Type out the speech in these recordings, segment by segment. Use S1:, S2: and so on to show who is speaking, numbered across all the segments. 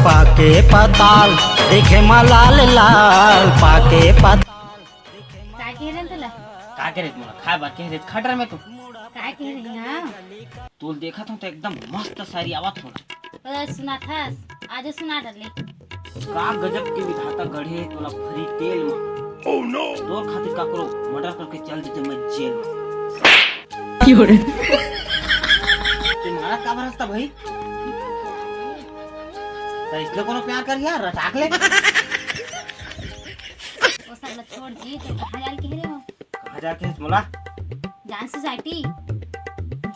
S1: पाके पताल देखे लाल लाल पाके पताल
S2: काय कह रहे तुला
S3: काय करे मला खाय बाकी रे खाट रे मैं तू
S2: काय कह रही हां
S3: तू देखा था तो एकदम मस्त सारी आवाज होना
S2: सुना था आज सुना डाले
S3: का गजब के विधाता गढ़े तोला फ्री तेल में ओह नो तोर खातिर का करो मर्डर करके चल देते मैं जेल में
S4: क्यों रे
S3: तुम्हारा का भरोसा भाई तो इसलिए कोनो प्यार कर यार रटाक ले
S2: वो सब छोड़ दी तो कहां जाल कह रहे हो
S3: कहां जाके मोला
S2: जान सोसाइटी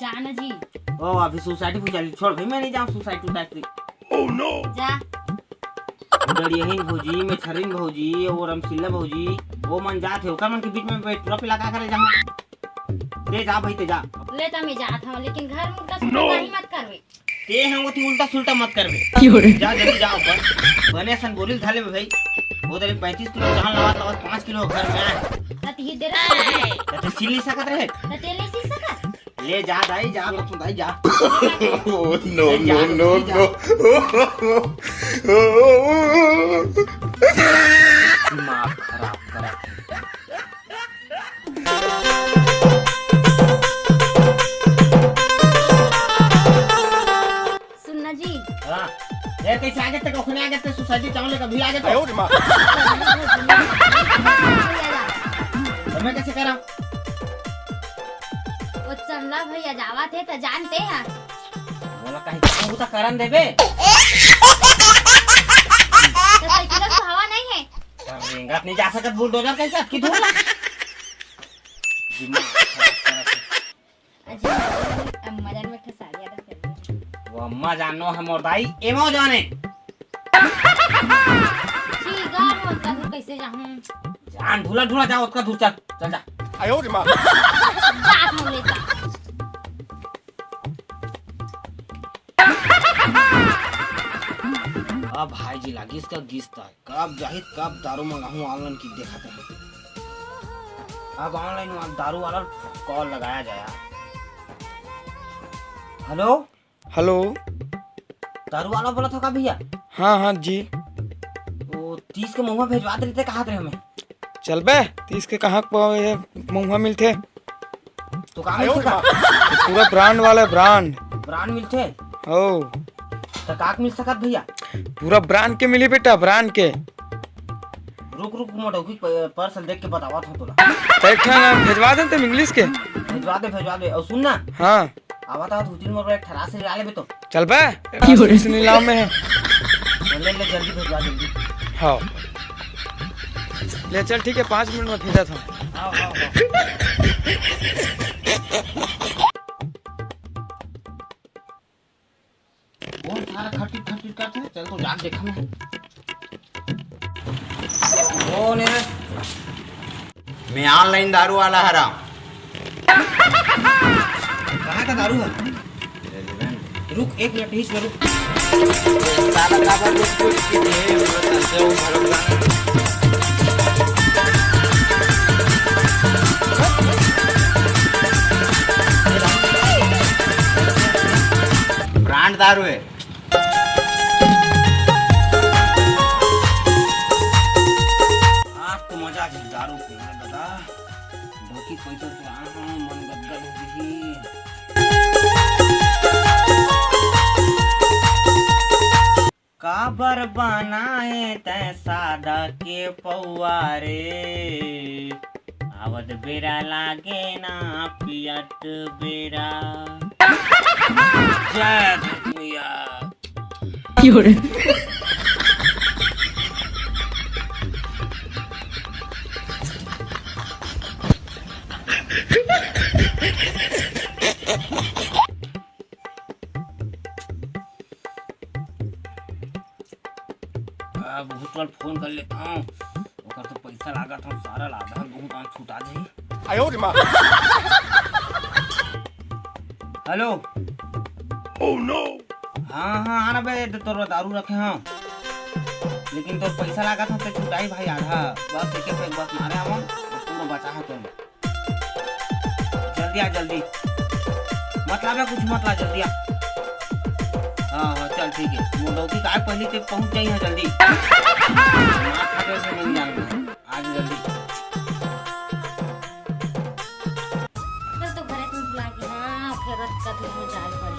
S2: जान जी
S3: ओ अभी सोसाइटी को चल छोड़ भाई मैं नहीं जाऊं सोसाइटी ओह नो
S2: जा
S3: डड़ियहीन भौजी में छरीन भौजी और रमसिल्ला भौजी वो मन जात है ओकर मन के बीच में ट्रॉफी लगा करे जहां ले जा भाई ते जा
S2: ले तो मैं जात हूं लेकिन घर मुर्गा सुनता मत करवे
S3: ते हम वो उल्टा सुल्टा मत करबे
S4: क्यों रे
S3: जा जल्दी जा ऊपर बने सन बोरिल थाले में भाई वो तेरे 35 किलो चावल लगा 5 किलो घर में आए
S2: तत ही दे रहा
S3: तो सिली सकत रहे
S2: तत ले सी सका
S3: ले जा दाई जा बच्चों दाई जा
S5: नो नो नो नो
S3: दिमाग खराब करा
S2: सुनना जी
S3: हां ये कैसे आगे तक ओखने आगे तक सोसाइटी चावल का भी आगे तो मैं कैसे करा
S2: वो चंदा भैया जावा थे तो जानते हैं
S3: बोला कहीं काम होता करन देबे
S2: तो साइकिल तो हवा नहीं है
S3: रेंगत नहीं जा सकत बुलडोजर कैसे की धूल दिमाग खराब करा
S2: अच्छा मदन में ठसारिया दे
S3: वो अम्मा जानो हम और दाई एमो जाने
S2: ठीक है मैं उनका घर कैसे जाऊं
S3: जान ढूला ढूला जा उसका दूर चल चल जा
S5: आयो रे मां
S2: जात हूं लेता
S3: अब भाई जी लागी इसका गिस्ता है कब जाहिद कब दारू मंगाऊं ऑनलाइन की देखा थे अब ऑनलाइन वहां दारू वाला कॉल लगाया जाए हेलो
S6: हेलो
S3: दारू वाला बोला था का भैया
S6: हाँ हाँ जी
S3: वो 30 के मुंह भेजवा देते कहा थे हमें
S6: चल बे 30 के कहाँ मुँह मिलते
S3: तो कहाँ मिलते का
S6: पूरा ब्रांड वाला ब्रांड
S3: ब्रांड मिलते
S6: हो
S3: तो काक मिल सकत भैया
S6: पूरा ब्रांड के मिली बेटा ब्रांड के
S3: रुक रुक मोटो की पार्सल देख के बतावा था तोला
S6: बैठा ना भेजवा दे तुम इंग्लिश के
S3: भेजवा दे और सुन ना
S6: हाँ
S3: आवा था 2-3 मोर एक ठरा से डाले बे तो
S6: चल बे इस नीलाम में है
S3: ले जल्दी भेजवा जल्दी
S6: हाँ ले चल ठीक है 5 मिनट में भेजा था
S3: आओ आओ आओ कौन सारा खट्टी खट्टी करते हैं चल तो जाके देखा मैं
S5: कौन है मैं ऑनलाइन दारू वाला हराम
S3: कहाँ का दारू है रुक 1 मिनट ही रुक
S5: साला काबर लोग कुछ के दे वो से वो भरोसा ब्रांड दारू है
S3: आज तो मजा आ दारू पीने दादा बाकी पैसा से मन गदगद हो गई काबर बनाए तै सादा के पौआरे आवत बेरा लागे ना पियत बेरा जय भैया
S4: क्यों रे
S3: बहुत बार फोन कर लेता हूँ ओकर तो पैसा लागत हम सारा लादा बहुत आंख छूटा जाई
S5: आयो रे मां
S3: हेलो
S5: ओह नो
S3: हाँ हाँ आना बे तोर दारू रखे हाँ लेकिन तोर पैसा लागत हम तो छुटाई भाई आधा बस एक एक बस मारे हम पूरा बचा है तुम जल्दी आ जल्दी मत ला कुछ मत ला जल्दी आ हाँ हाँ चल ठीक है मोटौकी का पहले ते पहुंच जाई है जल्दी मार खाते से नहीं जान आज जल्दी
S2: तो घरे तुम बुला के हाँ फेरत का तुम जाल पड़ी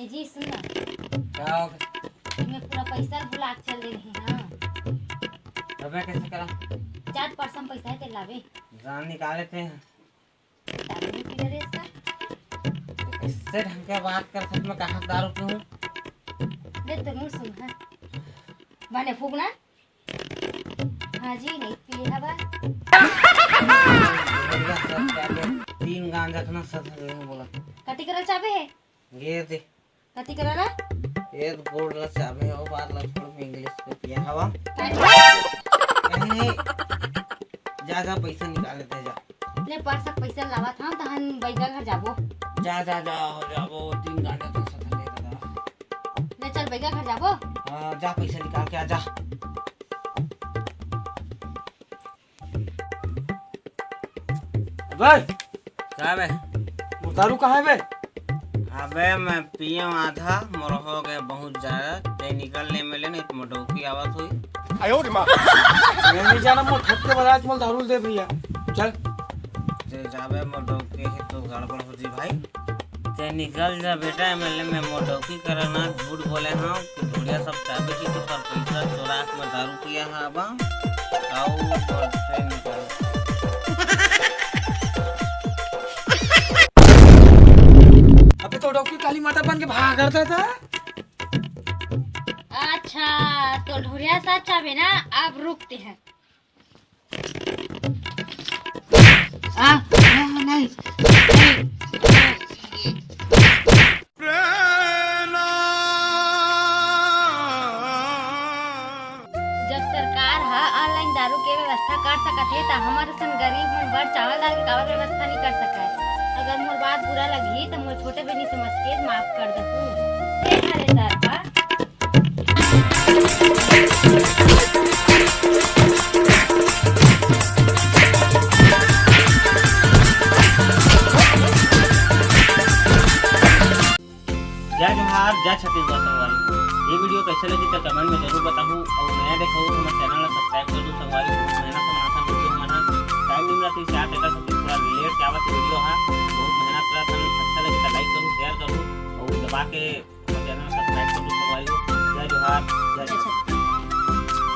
S2: ए जी सुन ना
S3: क्या हो गया
S2: मैं पूरा पैसा बुला के चल दे रही हाँ
S3: अबे कैसे करा
S2: 4% पैसा है ते लावे
S3: जान निकाले थे
S2: दारू भी पी रहे इसका
S3: इससे ढंग के बात कर सच में कहाँ दारू पीऊं
S2: दे तुम सुन हाँ बने फूकना हाँ जी नहीं पिए हवा
S3: 3 गांजा रखना सच में बोला
S2: कति करल चाबे है
S3: ये दे
S2: कति करल
S3: ये गोल्ड ला चाबे हो बात ला छोड़ इंग्लिश पे पिया हवा
S2: है
S3: नहीं जा जा पैसा निकाले थे जा
S2: ले परसा पैसा लावा था तहन बैगा घर जाबो
S3: जा जा जा हो जाबो 3 गांजा तो सथ ले दादा
S2: ले चल बैगा घर जाबो
S3: हां जा पैसा निकाल के आ जा
S6: भाई
S3: क्या बे
S6: दारू कहाँ है बे?
S3: अबे मैं पियो आधा मोर हो गए बहुत ज्यादा ते निकलने में ले नहीं तो मोटौकी आवाज हुई
S6: मैं नहीं जाना मोर ठप के बरात मोल दारू दे भैया चल
S3: ते जाबे मोटौकी है तो गड़बड़ हो जी भाई ते निकल जा बेटा एमएलए में मोटौकी करना झूठ बोले हां कि ढोड़िया सब चाबे की तो पर पैसा चोरा के मैं दारू पिया हां अब आओ और से निकल
S6: अबे तो डॉक्टर काली माता बन के भाग करता था
S2: अच्छा तो ढोरिया साथ चाबे ना अब रुकते हैं नहीं जब सरकार हा ऑनलाइन दारू के व्यवस्था कर सकत है तो हमारे सन गरीब मन बर चावल दाल के काबर व्यवस्था नहीं कर सका है अगर मोर बात बुरा लगी तो मोर छोटे बहनी समझ के माफ कर दे तू हाले सर बा
S3: जय जोहार जय छत्तीसगढ़ संगवारी ये वीडियो कैसे लगी तो कमेंट में जरूर बताऊँ और नया देखा हो तो हमारे चैनल को सब्सक्राइब कर दो संगवारी मेहनत से माथा वीडियो मना टाइम नहीं मिला तो इसे आते कर सकते थोड़ा लेट जावा की वीडियो है बहुत मेहनत करा था अच्छा लगे तो लाइक करूँ शेयर करूँ और दबा के हमारे चैनल को सब्सक्राइब कर दो संगवारी जय जोहार जय
S2: अच्छा